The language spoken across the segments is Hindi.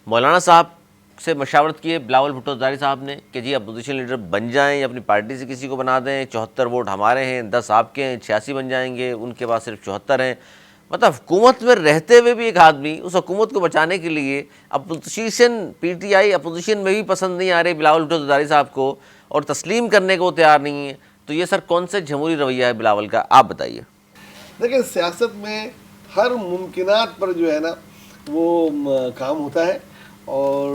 मौलाना साहब से मशावरत की है बिलावल भुट्टो ज़रदारी साहब ने कि जी अपोजिशन लीडर बन जाएं, अपनी पार्टी से किसी को बना दें, 74 वोट हमारे हैं, 10 आपके हैं, 86 बन जाएंगे, उनके पास सिर्फ 74 हैं। मतलब हुकूमत में रहते हुए भी एक आदमी उस हुकूमत को बचाने के लिए अपोजिशन पीटीआई अपोजिशन में भी पसंद नहीं आ रही बिलावल भुट्टो ज़रदारी साहब को और तस्लीम करने को तैयार नहीं है। तो ये सर कौन से जमहूरी रवैया है बिलावल का, आप बताइए। देखिए, सियासत में हर मुमकिनात पर जो है ना वो काम होता है, और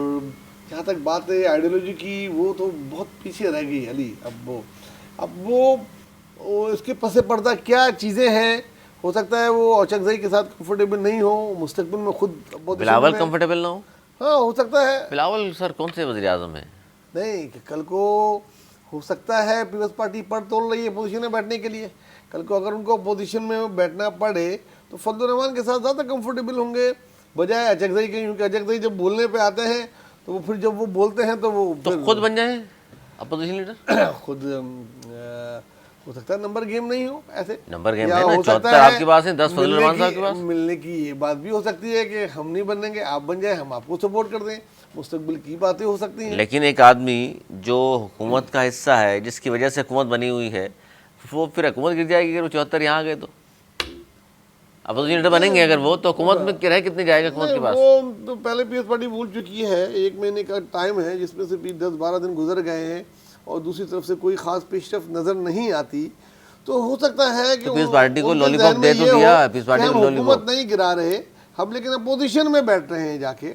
जहाँ तक बात है आइडियोलॉजी की, वो तो बहुत पीछे रह गई अली। अब वो इसके पसे पर्दा क्या चीज़ें हैं, हो सकता है वो औचकज़ई के साथ कंफर्टेबल नहीं हो, मुस्तकबिल में खुद बिलावल कंफर्टेबल ना हो। हाँ, हो सकता है। बिलावल सर कौन से वज़ीर आज़म है? नहीं, कि कल को हो सकता है पीपल्स पार्टी पर तोड़ रही है पोजीशन में बैठने के लिए। कल को अगर उनको पोजीशन में बैठना पड़े तो फजल रहमान के साथ ज़्यादा कंफर्टेबल होंगे बजाय अचकज़ई के, क्योंकि अचकज़ई जब बोलने पे आते हैं तो वो फिर जब वो बोलते हैं तो वो तो खुद बन जाए अपोजिशन लीडर। खुद हो सकता है नंबर गेम नहीं हो, ऐसे नंबर गेम है ना, 74 आपके पास है, 10 फजल रहमान साहब के पास। मिलने की ये बात भी हो सकती है कि हम नहीं बनेंगे, आप बन जाए, हम आपको सपोर्ट कर दें, मुस्तकबिल की बातें हो सकती हैं। लेकिन एक आदमी जो हुकूमत का हिस्सा है, जिसकी वजह से हुकूमत बनी हुई है, वो फिर हुकूमत गिर जाएगी अगर वो 74 यहाँ आ गए तो अपोजिशन लीडर बनेंगे अगर वो, तो हुकूमत में रह कितनी जाएगा हुकूमत के पास? वो तो पहले पीएस पार्टी भूल चुकी है, 1 महीने का टाइम है जिसमें से भी 10-12 दिन गुजर गए हैं और दूसरी तरफ से कोई खास पेशरफ नजर नहीं आती। तो हो सकता है कि पीएस पार्टी को लॉलीपॉप दे तो दिया, पीएस पार्टी को लॉलीपॉप हुकूमत नहीं गिरा रहे हम, लेकिन अपोजिशन में बैठ रहे हैं जाके,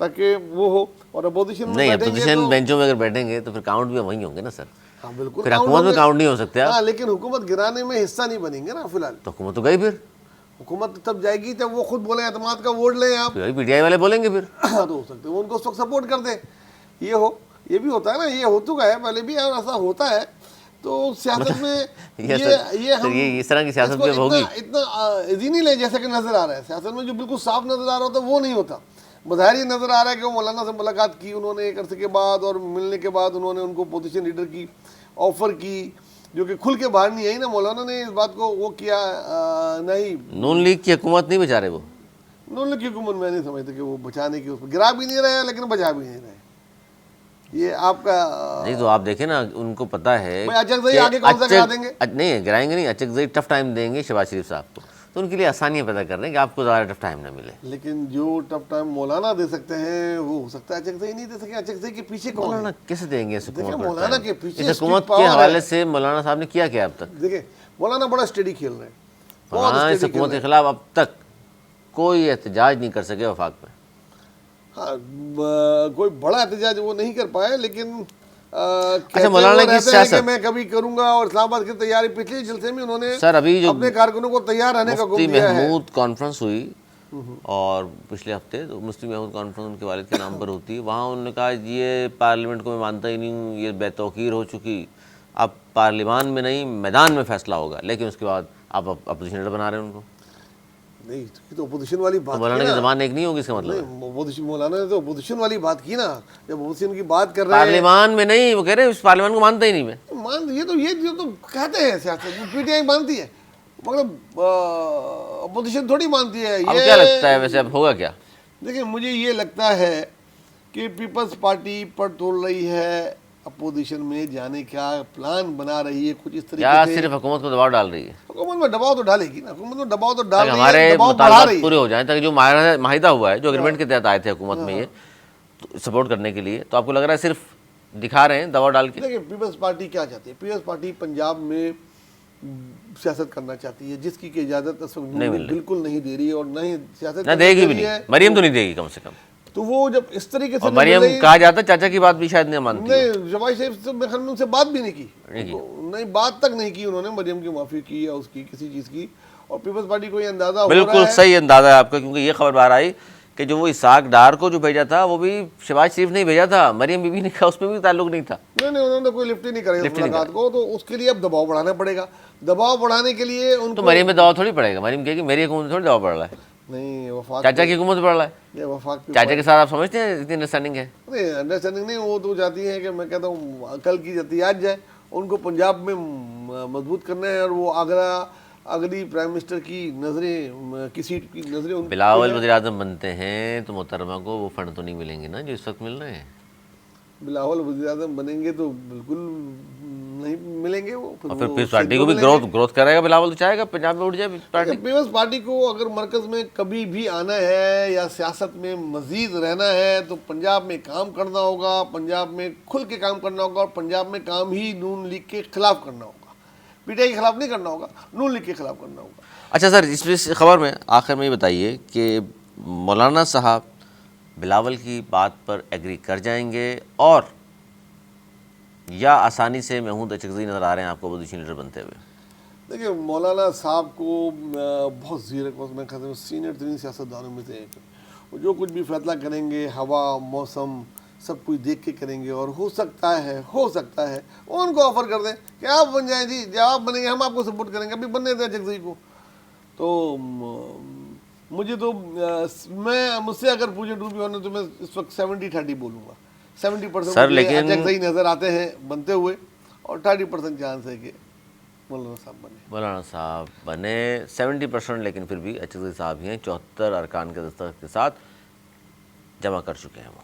ताकि वो हो। और अपोजिशन में नहीं, अपोजिशन बेंचों में अगर बैठेंगे तो फिर काउंट भी वहीं होंगे ना सर। हाँ बिल्कुल, फिर हुकूमत में काउंट नहीं हो सकते आप। हाँ, लेकिन हुकूमत गिराने में हिस्सा नहीं बनेंगे ना फिलहाल। तो हुकूमत तो गई, फिर हुकूमत तब जाएगी जब वो खुद बोले एतमाद का वोट लें आप, पीटीआई वाले बोलेंगे फिर। हाँ, तो हो सकते हैं वो उनको उस वक्त सपोर्ट कर दें। ये हो, ये भी होता है ना, ये हो चुका है पहले भी और ऐसा होता है। तो सियासत में ये इस तरह की सियासत में होगी। इतना इजी नहीं ले जैसे कि नजर आ रहा है। सियासत में जो बिल्कुल साफ नजर आ रहा होता है वो नहीं होता। बज़ाहिर ये नजर आ रहा है कि वो मौलाना से मुलाकात की उन्होंने एक अरसे के बाद, और मिलने के बाद उन्होंने उनको पोजीशन लीडर की ऑफर की, जो कि खुल के बाहर नहीं आई ना। मौलाना ने इस बात को वो किया नहीं। नून लीग की हुकूमत नहीं बचा रहे वो। नून लीग की हुकूमत मैं नहीं समझता कि वो बचाने की, उसको गिरा भी नहीं रहे लेकिन बचा भी नहीं रहे। ये आपका नहीं, तो आप देखें ना, उनको पता है अचकज़ई आगे कौन सा गिरा देंगे। नहीं गिराएंगे नहीं, अचकज़ई टफ टाइम देंगे शहबाज शरीफ साहब को, तो उनके लिए आसानियाँ पैदा कर रहे हैं कि आपको ज़्यादा टफ टाइम ना मिले। लेकिन जो टफ टाइम मौलाना दे सकते हैं वो हो सकता है अचकज़ई नहीं दे सके। अचकज़ई के पीछे कौन मौलाना है? कैसे देंगे? मौलाना के पीछे इस हुकूमत के हवाले से मौलाना साहब ने किया क्या अब तक? देखिए, मौलाना बड़ा स्टडी खेल रहे हैं। मौलाना इस हुकूमत के खिलाफ अब तक कोई एहतजाज नहीं कर सके वफाक में। हाँ, कोई बड़ा एहतजाज वो नहीं कर पाए, लेकिन अच्छा, मौलाना की सियासत मैं कभी करूंगा, और इस्लामाबाद की तैयारी पिछले जलसे में उन्होंने सर अभी जो अपने कारकुनों को तैयार रहने का मुफ्ती महमूद कॉन्फ्रेंस हुई और पिछले हफ्ते, तो मुफ्ती महमूद कॉन्फ्रेंस उनके वालिद के नाम पर होती है, वहाँ उन्होंने कहा ये पार्लियामेंट को मैं मानता ही नहीं हूँ, ये बेतौकीर हो चुकी, अब पार्लियामान में नहीं मैदान में फैसला होगा। लेकिन उसके बाद आप अपोजिशन लीडर बना रहे हैं उनको। नहीं, तो अपोजिशन वाली बात, मौलाना की ज़बान एक नहीं होगी इसका मतलब। मौलाना ने तो अपोजिशन वाली बात की ना, जब अपोजिशन की बात कर रहे हैं पार्लियामान में नहीं, वो कह रहे हैं इस पार्लियामान को मानता ही नहीं मैं। मान ये जो तो कहते हैं सियासत पीटीआई मानती है, मतलब अपोजिशन थोड़ी मानती है। अब क्या लगता है वैसे अब होगा क्या? देखिए, मुझे ये लगता है कि पीपल्स पार्टी पर तोड़ रही है, अपोजिशन में जाने का प्लान बना रही है कुछ इस तरीके से। सिर्फ हुकूमत को दबाव डाल रही है? हुकूमत में दबाव तो डालेगी ना, हुकूमत में दबाव तो डाल रही है, हमारे दबाव बढ़ा रही है पूरे हो जाए, ताकि जो माहिदा हुआ है, जो एग्रीमेंट के तहत आए थे हुकूमत में, ये तो सपोर्ट करने के लिए, तो आपको लग रहा है सिर्फ दिखा रहे हैं दबाव डाल के? देखिए, पीपल्स पार्टी क्या चाहती है? पीपल्स पार्टी पंजाब में सियासत करना चाहती है, जिसकी की इजाजत बिल्कुल नहीं दे रही है, और न ही सियासत देगी भी नहीं। मरियम तो नहीं देगी कम से कम। तो वो जब इस तरीके से, मरियम कहा जाता चाचा की बात भी शायद नहीं मानती। नहीं, शहबाज शरीफ से मेरे ख्याल में उनसे बात भी नहीं की, नहीं बात तक नहीं की उन्होंने मरियम की माफी की या उसकी किसी चीज की। और पीपल्स पार्टी को ये अंदाजा हो रहा है, बिल्कुल सही अंदाजा है आपका, क्योंकि ये खबर बाहर आई कि जो वो इसाक डार को जो भेजा था, वो भी शहबाज शरीफ ने भेजा था, मरियम बीबी ने कहा उसमें भी ताल्लुक नहीं था। नहीं, उन्होंने कोई लिफ्ट ही नहीं करी मुलाकात को, तो उसके लिए अब दबाव बढ़ाना पड़ेगा। दबाव बढ़ाने के लिए उनको, तो मरियम में दबाव थोड़ी पड़ेगा, मरियम कहेगी मेरी हुकूमत थोड़ी दबाव पड़ रहा है, नहीं वफाक चाचा की हुकूमत पड़ रहा है। ये वफाक चाचा के साथ आप समझते हैं इतनी अंडरस्टैंडिंग है? नहीं, अंडरस्टैंडिंग नहीं, वो तो जाती है कि मैं कहता हूँ कल की जाती आज जाए, उनको पंजाब में मजबूत करना है, और वो आगरा अगली प्राइम मिनिस्टर की नज़रें की सीट की नज़रें उन बिलावल वज़ीर आज़म बनते हैं तो मोहतरमा को वो फंड तो नहीं मिलेंगे ना जो इस वक्त मिल रहे हैं। बिलावल वज़ीर आज़म बनेंगे तो बिल्कुल नहीं मिलेंगे वो, फिर और फिर वो पीपल्स पार्टी को सेंट्रल भी मिलेंगे। ग्रोथ करेगा बिलावल, तो चाहेगा पंजाब में उठ जाए पार्टी। पीपल्स पार्टी को अगर मरकज में कभी भी आना है या सियासत में मजीद रहना है तो पंजाब में काम करना होगा, पंजाब में खुल के काम करना होगा, और पंजाब में काम ही नून लीग के खिलाफ करना होगा, पीटीआई के खिलाफ नहीं करना होगा, नून लीग के खिलाफ करना होगा। अच्छा सर, इस खबर में आखिर में ये बताइए कि मौलाना साहब बिलावल की बात पर एग्री कर जाएंगे और या आसानी से महमूद अचकज़ई नज़र आ रहे हैं आपको अपोजिशन लीडर बनते हुए? देखिए, मौलाना साहब को बहुत जीरक, मैं कहता हूँ सीनियर तरीन सियासतदानों में से एक है। वो जो कुछ भी फैसला करेंगे हवा मौसम सब कुछ देख के करेंगे, और हो सकता है वो उनको ऑफर कर दें कि आप बन जाएं जी, जब आप बनेंगे हम आपको सपोर्ट करेंगे, अभी बनने दें अचकज़ई को। तो मुझे तो मैं मुझसे अगर पूछे टू बी ऑनेस्ट तो मैं इस वक्त 70-30 बोलूँगा। 70% सर, मुझे लेकिन अचकज़ई नज़र आते हैं बनते हुए, और 30% चांस है कि मौलाना साहब बने। मौलाना साहब बने 70%, लेकिन फिर भी अचकज़ई साहब ही हैं, 74 अरकान के दस्तखत के साथ जमा कर चुके हैं वो।